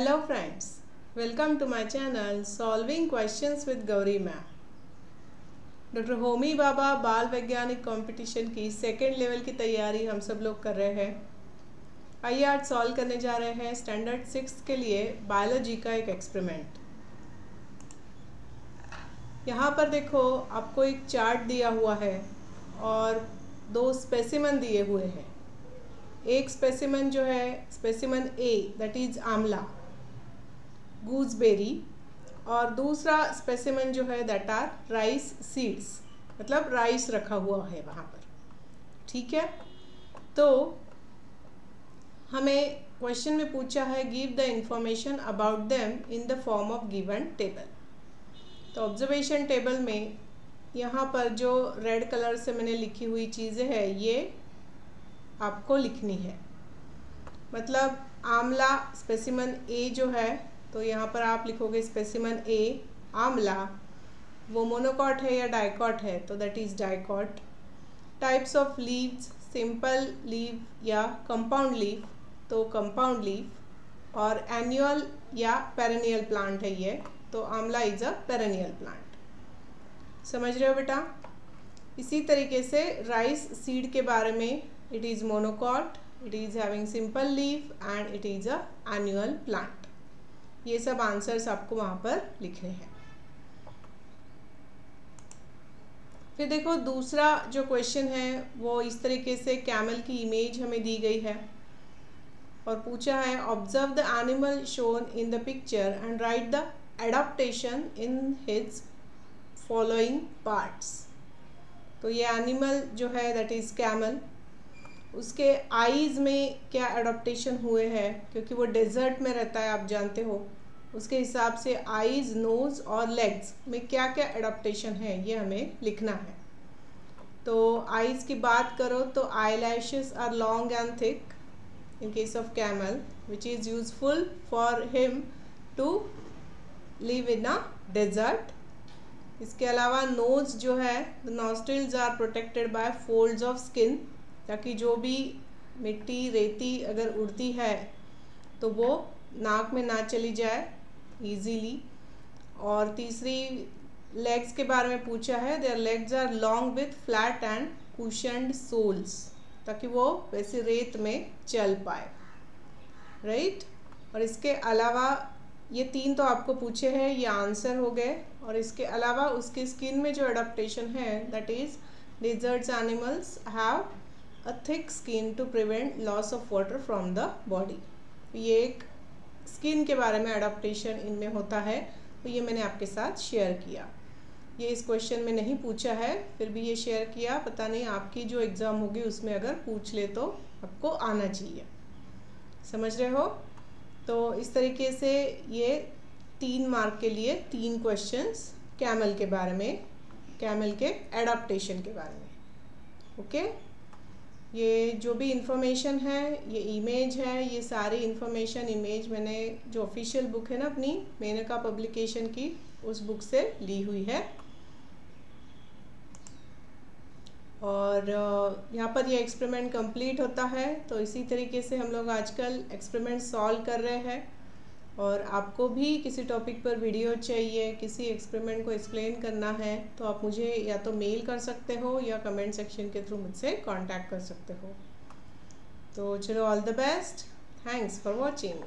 Hello friends, welcome to my channel Solving Questions with Gauri Ma'am। Doctor Homi Bhabha बाल वैज्ञानिक competition की second level की तैयारी हम सब लोग कर रहे हैं। आइए आज सॉल्व करने जा रहे हैं स्टैंडर्ड 6 के लिए बायोलॉजी का एक एक्सपेरिमेंट। यहाँ पर देखो आपको एक चार्ट दिया हुआ है और दो स्पेसिमन दिए हुए हैं। एक स्पेसिमन जो है स्पेसिमन ए दैट इज आंवला गूसबेरी, और दूसरा स्पेसिमन जो है दैट आर राइस सीड्स, मतलब राइस रखा हुआ है वहाँ पर। ठीक है, तो हमें क्वेश्चन में पूछा है give the information about them in the form of given table. तो ऑब्जर्वेशन टेबल में यहाँ पर जो रेड कलर से मैंने लिखी हुई चीज़ें हैं ये आपको लिखनी है। मतलब आंवला स्पेसिमन ए जो है तो यहाँ पर आप लिखोगे स्पेसिमन ए आंवला, वो मोनोकॉट है या डाइकॉट है तो that is dicot. Types of leaves simple leave या कंपाउंड लीव तो कंपाउंड लीव, और एनुअल या पेरेनियल प्लांट है ये, तो आंवला इज अ पेरेनियल प्लांट। समझ रहे हो बेटा? इसी तरीके से राइस सीड के बारे में it is monocot, it is having simple leave and it is a annual plant. ये सब आंसर्स आपको वहाँ पर लिखने हैं। फिर देखो दूसरा जो क्वेश्चन है वो इस तरीके से कैमल की इमेज हमें दी गई है और पूछा है observe the animal shown in the picture and right the adaptation in his following parts. तो ये एनिमल जो है दैट इज कैमल, उसके आईज में क्या एडाप्टेशन हुए हैं, क्योंकि वो डेजर्ट में रहता है आप जानते हो, उसके हिसाब से आईज नोज और लेग्स में क्या क्या एडाप्टेशन है ये हमें लिखना है। तो आईज की बात करो तो eyelashes are long and thick in case of camel which is useful for him to live in a desert. इसके अलावा नोज जो है the nostrils are protected by folds of skin, ताकि जो भी मिट्टी रेती अगर उड़ती है तो वो नाक में ना चली जाए इजीली। और तीसरी लेग्स के बारे में पूछा है their legs are long with flat and cushioned soles, ताकि वो वैसे रेत में चल पाए, राइट। और इसके अलावा ये तीन तो आपको पूछे हैं, ये आंसर हो गए। और इसके अलावा उसकी स्किन में जो एडाप्टेशन है that is deserts animals have a thick skin to prevent loss of water from the body। ये एक स्किन के बारे में एडाप्टेशन इनमें होता है, तो ये मैंने आपके साथ शेयर किया। ये इस क्वेश्चन में नहीं पूछा है फिर भी ये शेयर किया, पता नहीं आपकी जो एग्ज़ाम होगी उसमें अगर पूछ ले तो आपको आना चाहिए। समझ रहे हो? तो इस तरीके से ये 3 मार्क के लिए 3 क्वेश्चंस कैमल के बारे में, कैमल के एडाप्टेशन के बारे में। ओके, ये जो भी इंफॉर्मेशन है, ये इमेज है, ये सारी इंफॉर्मेशन इमेज मैंने जो ऑफिशियल बुक है ना अपनी मेनका पब्लिकेशन की, उस बुक से ली हुई है। और यहाँ पर ये एक्सपेरिमेंट कंप्लीट होता है। तो इसी तरीके से हम लोग आजकल एक्सपेरिमेंट सॉल्व कर रहे हैं। और आपको भी किसी टॉपिक पर वीडियो चाहिए, किसी एक्सपेरिमेंट को एक्सप्लेन करना है तो आप मुझे या तो मेल कर सकते हो या कमेंट सेक्शन के थ्रू मुझसे कांटेक्ट कर सकते हो। तो चलो, all the best, thanks for watching.